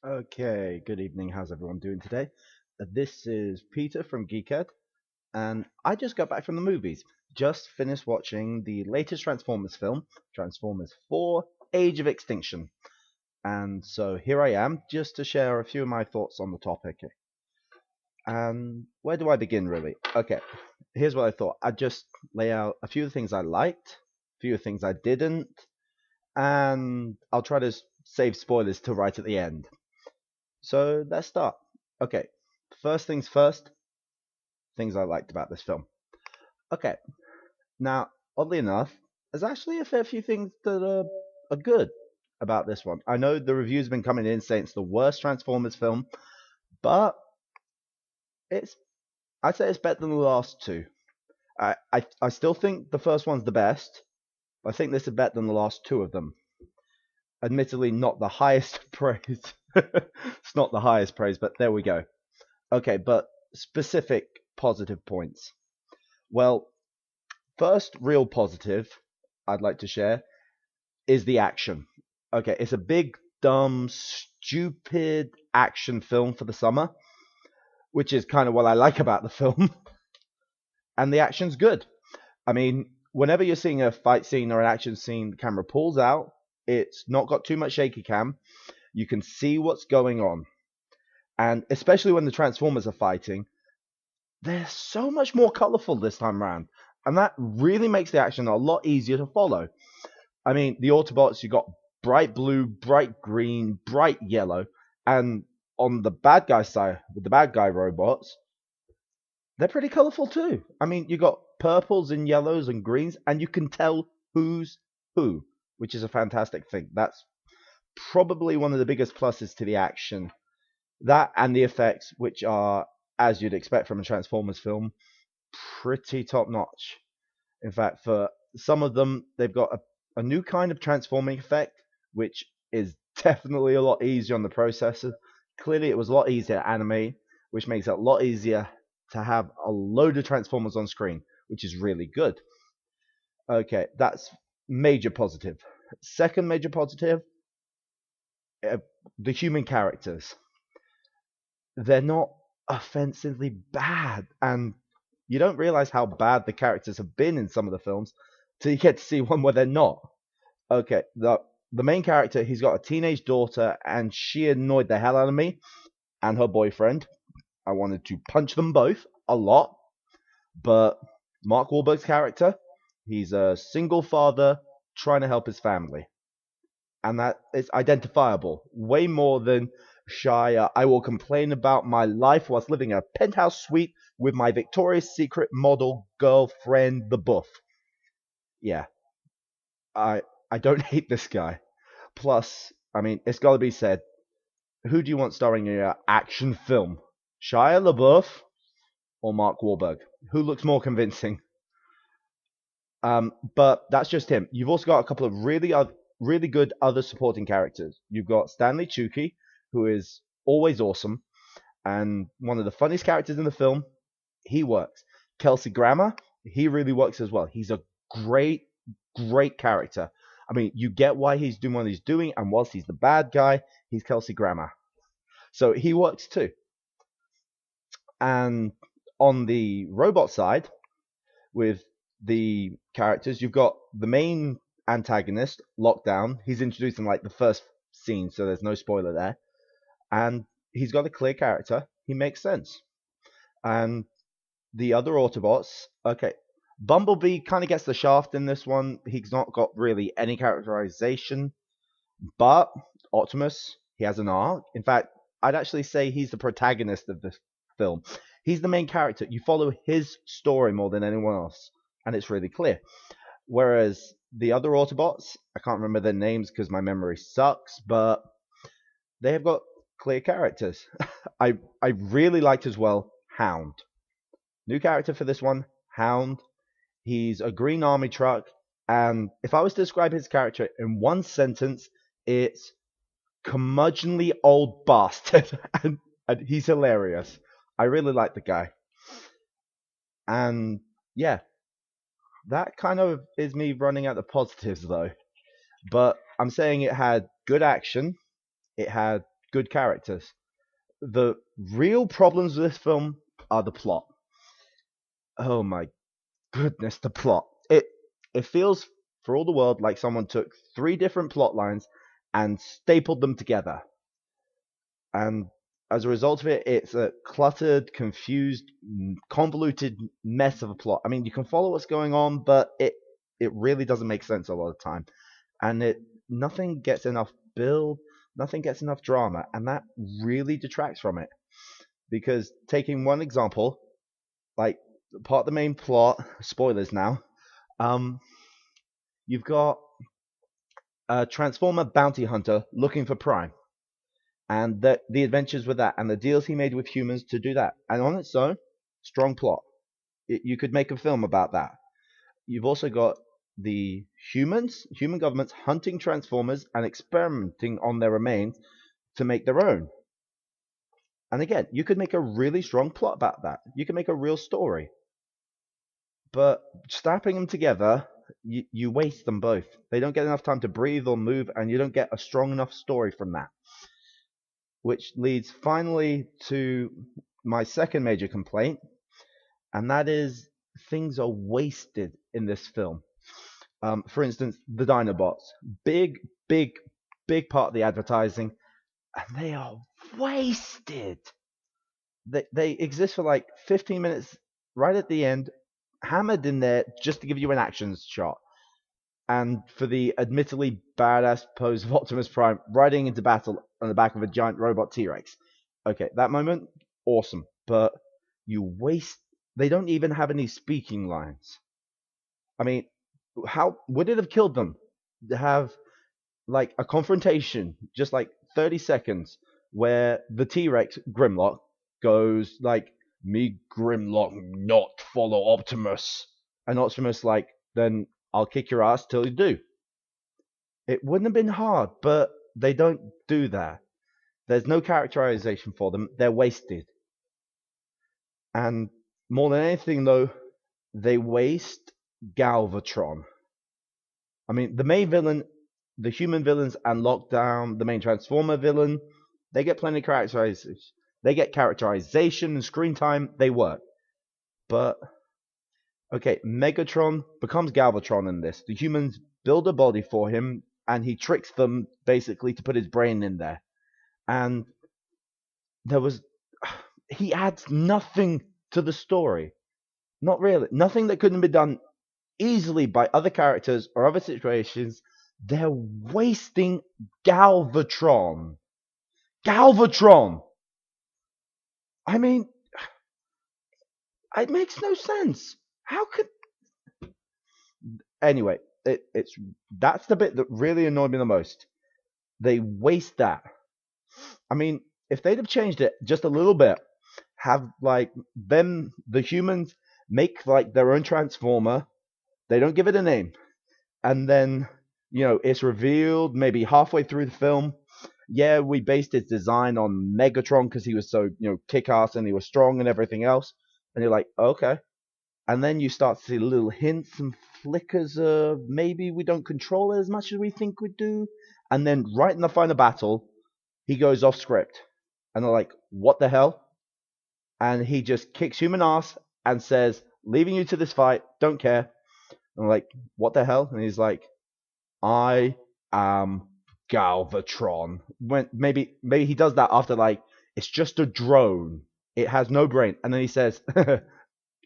Okay, good evening. How's everyone doing today? This is Peter from Geekhead, and I just got back from the movies. Just finished watching the latest Transformers film, Transformers 4 Age of Extinction. And so here I am, just to share a few of my thoughts on the topic. And where do I begin, really? Okay, here's what I thought. I'd just lay out a few of the things I liked, a few of the things I didn't, and I'll try to save spoilers till right at the end. So let's start. Okay, first things first, things I liked about this film. Okay, now, oddly enough, there's actually a fair few things that are good about this one. I know the reviews have been coming in saying it's the worst Transformers film, but it's I'd say it's better than the last two. I still think the first one's the best, but I think this is better than the last two of them. Admittedly, not the highest praise. It's not the highest praise, but there we go. Okay, but specific positive points. Well, first real positive I'd like to share is the action. Okay, it's a big, dumb, stupid action film for the summer, which is kind of what I like about the film. And the action's good. I mean, whenever you're seeing a fight scene or an action scene, the camera pulls out. It's not got too much shaky cam. You can see what's going on. And especially when the Transformers are fighting, they're so much more colorful this time around. And that really makes the action a lot easier to follow. I mean, the Autobots, you got bright blue, bright green, bright yellow, and on the bad guy side, with the bad guy robots, they're pretty colorful too. I mean, you got purples and yellows and greens, and you can tell who's who, which is a fantastic thing. That's probably one of the biggest pluses to the action. That and the effects, which are, as you'd expect from a Transformers film, pretty top notch. In fact, for some of them, they've got a new kind of transforming effect, which is definitely a lot easier on the processor. Clearly, it was a lot easier to animate, which makes it a lot easier to have a load of transformers on screen, which is really good. Okay, that's major positive. Second major positive, uh, the human characters. They're not offensively bad, and you don't realize how bad the characters have been in some of the films till you get to see one where they're not. Okay, the main character, he's got a teenage daughter, and she annoyed the hell out of me and her boyfriend. I wanted to punch them both a lot, but Mark Wahlberg's character, he's a single father trying to help his family, and that is identifiable way more than Shia. I will complain about my life whilst living in a penthouse suite with my Victoria's Secret model girlfriend, the Buff. Yeah, I I don't hate this guy. Plus, I mean, it's got to be said, who do you want starring in your action film? Shia LaBeouf or Mark Wahlberg? Who looks more convincing? But that's just him. You've also got a couple of really good other supporting characters. You've got Stanley Tucci, who is always awesome and one of the funniest characters in the film. He works. Kelsey Grammer, he really works as well. He's a great, great character. I mean, you get why he's doing what he's doing, and whilst he's the bad guy, he's Kelsey Grammer. So he works too. And on the robot side, with the characters, you've got the main antagonist, Lockdown. He's introduced in like the first scene, so there's no spoiler there. And he's got a clear character. He makes sense. And the other Autobots, okay, Bumblebee kind of gets the shaft in this one. He's not got really any characterization, but Optimus, he has an arc. In fact, I'd actually say he's the protagonist of this film. He's the main character. You follow his story more than anyone else, and it's really clear. Whereas the other Autobots, I can't remember their names because my memory sucks, but they have got clear characters. I really liked as well Hound. New character for this one, Hound. He's a green army truck, and if I was to describe his character in one sentence, it's curmudgeonly old bastard, and he's hilarious. I really like the guy, and yeah, that kind of is me running out the positives though. But I'm saying it had good action, it had good characters. The real problems with this film are the plot. Oh my goodness, the plot. It feels for all the world like someone took three different plot lines and stapled them together. And as a result of it, it's a cluttered, confused, convoluted mess of a plot. I mean, you can follow what's going on, but it really doesn't make sense a lot of the time. And it nothing gets enough build, nothing gets enough drama, and that really detracts from it. Because taking one example, like part of the main plot, spoilers now, um, you've got a Transformer bounty hunter looking for Prime, and the adventures with that, and the deals he made with humans to do that. And on its own, strong plot. You could make a film about that. You've also got the human governments hunting Transformers and experimenting on their remains to make their own. And again, you could make a really strong plot about that. You could make a real story. But strapping them together, you waste them both. They don't get enough time to breathe or move, and you don't get a strong enough story from that. Which leads finally to my second major complaint, and that is things are wasted in this film. For instance, the Dinobots, big, big, big part of the advertising, and they are wasted. They exist for like 15 minutes right at the end, hammered in there just to give you an action shot. And for the admittedly badass pose of Optimus Prime riding into battle on the back of a giant robot T-Rex. Okay, that moment, awesome. But you waste. They don't even have any speaking lines. I mean, how would it have killed them to have like a confrontation, just like 30 seconds, where the T-Rex Grimlock goes like, "Me Grimlock not follow Optimus," and Optimus like, "Then I'll kick your ass till you do." It wouldn't have been hard, but they don't do that. There's no characterization for them. They're wasted. And more than anything, though, they waste Galvatron. I mean, the main villain, the human villains, and Lockdown, the main Transformer villain, they get plenty of characterization. They get characterization and screen time. They work. But okay, Megatron becomes Galvatron in this. The humans build a body for him, and he tricks them basically to put his brain in there. And there was he adds nothing to the story. Not really. Nothing that couldn't be done easily by other characters or other situations. They're wasting Galvatron. Galvatron! I mean, it makes no sense. How could. Anyway, it's that's the bit that really annoyed me the most. They waste that. I mean, if they'd have changed it just a little bit, have like them, the humans, make like their own Transformer. They don't give it a name. And then, it's revealed maybe halfway through the film. Yeah, we based his design on Megatron because he was so, kick ass and he was strong and everything else. And you're like, okay. And then you start to see little hints and flickers of maybe we don't control it as much as we think we do. And then right in the final battle, he goes off script. And they're like, what the hell? And he just kicks human ass and says, leaving you to this fight, don't care. And I'm like, what the hell? And he's like, I am Galvatron. When maybe he does that after like, it's just a drone. It has no brain. And then he says,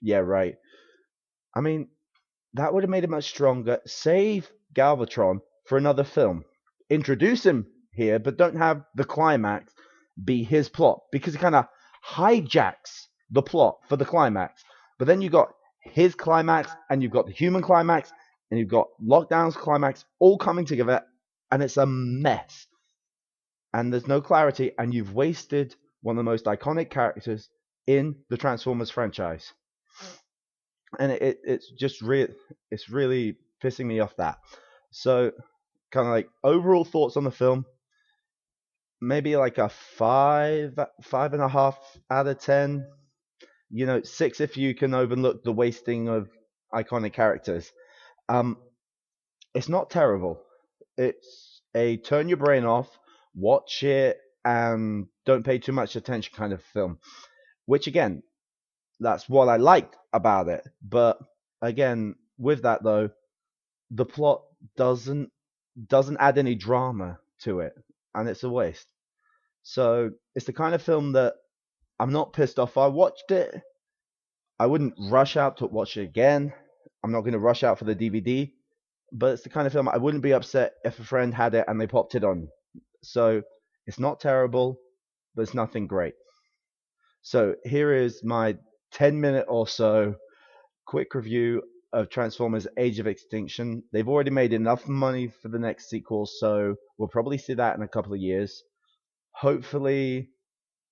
yeah, right. I mean, that would have made it much stronger. Save Galvatron for another film. Introduce him here, but don't have the climax be his plot because it kind of hijacks the plot for the climax. But then you got his climax, and you've got the human climax, and you've got Lockdown's climax all coming together, and it's a mess. And there's no clarity, and you've wasted one of the most iconic characters in the Transformers franchise. And it's just it's really pissing me off that. So, kind of like overall thoughts on the film, maybe like a 5.5 out of 10. 6 if you can overlook the wasting of iconic characters. It's not terrible. It's a turn your brain off, watch it, and don't pay too much attention kind of film. Which again, that's what I liked about it. But again, with that though, the plot doesn't doesn't add any drama to it, and it's a waste. So it's the kind of film that I'm not pissed off I watched it. I wouldn't rush out to watch it again. I'm not going to rush out for the DVD, but it's the kind of film I wouldn't be upset if a friend had it and they popped it on. So it's not terrible, but it's nothing great. So here is my 10-minute or so quick review of Transformers Age of Extinction. They've already made enough money for the next sequel, so we'll probably see that in a couple of years. Hopefully,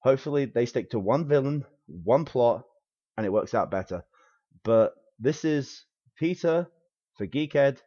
hopefully they stick to one villain, one plot, and it works out better. But this is Peter for Geekhead,